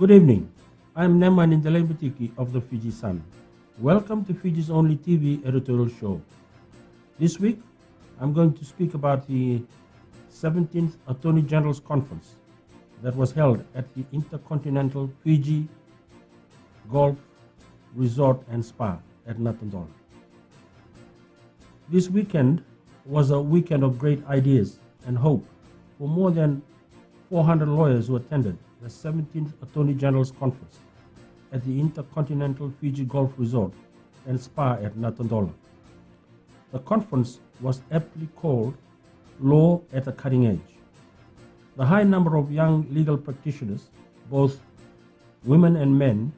Good evening. I'm Neman Indelebitiki of the Fiji Sun. Welcome to Fiji's only TV editorial show. This week, I'm going to speak about the 17th Attorney General's Conference that was held at the Intercontinental Fiji Golf Resort and Spa at Natandola. This weekend was a weekend of great ideas and hope for more than 400 lawyers who attended the 17th Attorney General's Conference at the Intercontinental Fiji Golf Resort and Spa at Natandola. The conference was aptly called Law at a Cutting Edge. The high number of young legal practitioners, both women and men,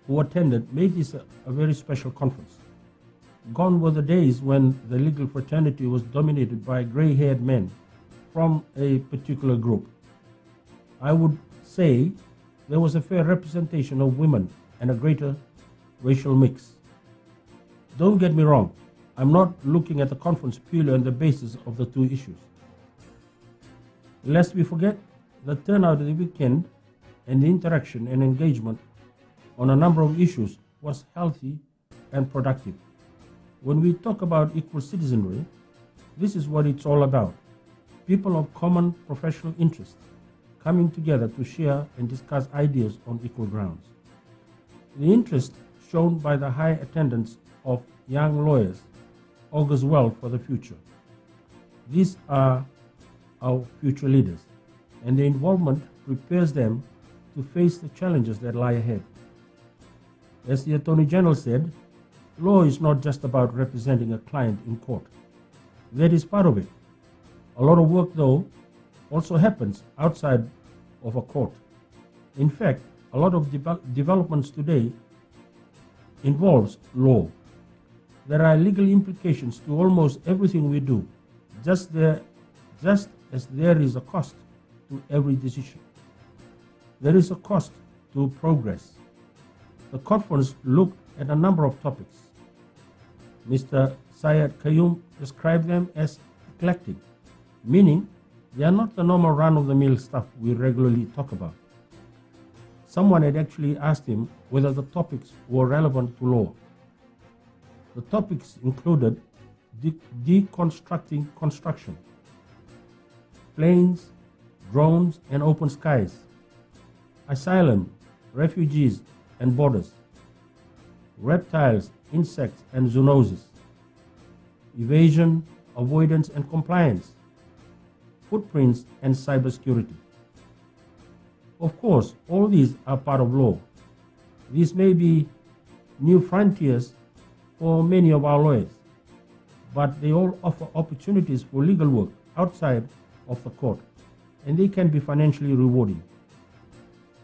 who attended made this a very special conference. Gone were the days when the legal fraternity was dominated by gray-haired men from a particular group. I would say there was a fair representation of women and a greater racial mix. Don't get me wrong, I'm not looking at the conference purely on the basis of the two issues. Lest we forget, the turnout of the weekend and the interaction and engagement on a number of issues was healthy and productive. When we talk about equal citizenry, this is what it's all about. People of common professional interests coming together to share and discuss ideas on equal grounds. The interest shown by the high attendance of young lawyers augurs well for the future. These are our future leaders, and their involvement prepares them to face the challenges that lie ahead. As the Attorney General said, law is not just about representing a client in court. That is part of it. A lot of work, though, also happens outside of a court. In fact, a lot of developments today involves law. There are legal implications to almost everything we do, just as there is a cost to every decision. There is a cost to progress. The conference looked at a number of topics. Mr. Syed Qayyum described them as eclectic, meaning they are not the normal run-of-the-mill stuff we regularly talk about. Someone had actually asked him whether the topics were relevant to law. The topics included deconstructing construction, planes, drones and open skies, asylum, refugees and borders, reptiles, insects and zoonosis, evasion, avoidance and compliance, footprints and cybersecurity. Of course, all these are part of law. These may be new frontiers for many of our lawyers, but they all offer opportunities for legal work outside of the court, and they can be financially rewarding.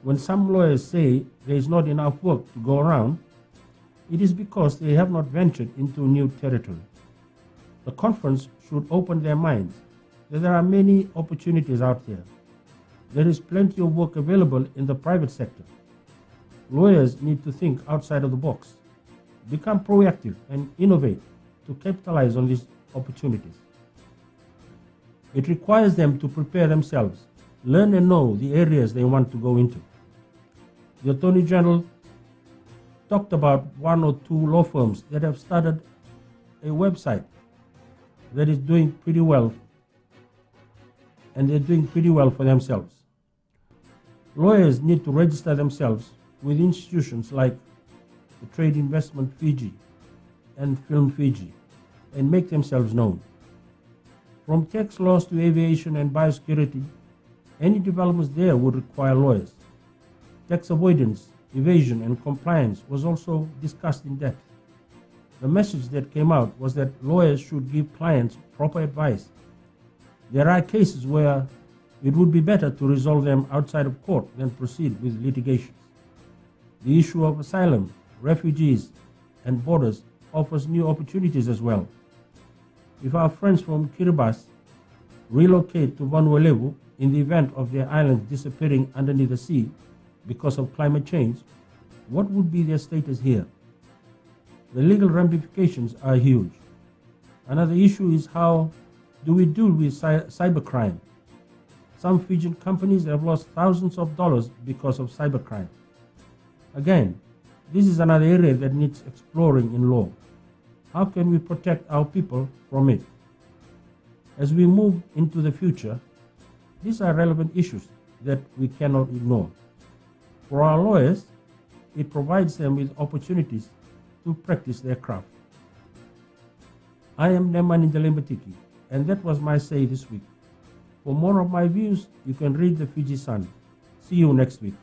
When some lawyers say there is not enough work to go around, it is because they have not ventured into new territory. The conference should open their minds that there are many opportunities out there. There is plenty of work available in the private sector. Lawyers need to think outside of the box, become proactive and innovate to capitalize on these opportunities. It requires them to prepare themselves, learn and know the areas they want to go into. The Attorney General talked about one or two law firms that have started a website that is doing pretty well, and they're doing pretty well for themselves. Lawyers need to register themselves with institutions like the Trade Investment Fiji and Film Fiji and make themselves known. From tax laws to aviation and biosecurity, any developments there would require lawyers. Tax avoidance, evasion and compliance was also discussed in depth. The message that came out was that lawyers should give clients proper advice. There are cases where it would be better to resolve them outside of court than proceed with litigations. The issue of asylum, refugees, and borders offers new opportunities as well. If our friends from Kiribati relocate to Vanuatu in the event of their islands disappearing underneath the sea because of climate change, what would be their status here? The legal ramifications are huge. Another issue is how do we deal with cybercrime? Some Fijian companies have lost thousands of dollars because of cybercrime. Again, this is another area that needs exploring in law. How can we protect our people from it? As we move into the future, these are relevant issues that we cannot ignore. For our lawyers, it provides them with opportunities to practice their craft. I am Nemani Ndelembatiki, and that was my say this week. For more of my views, you can read the Fiji Sun. See you next week.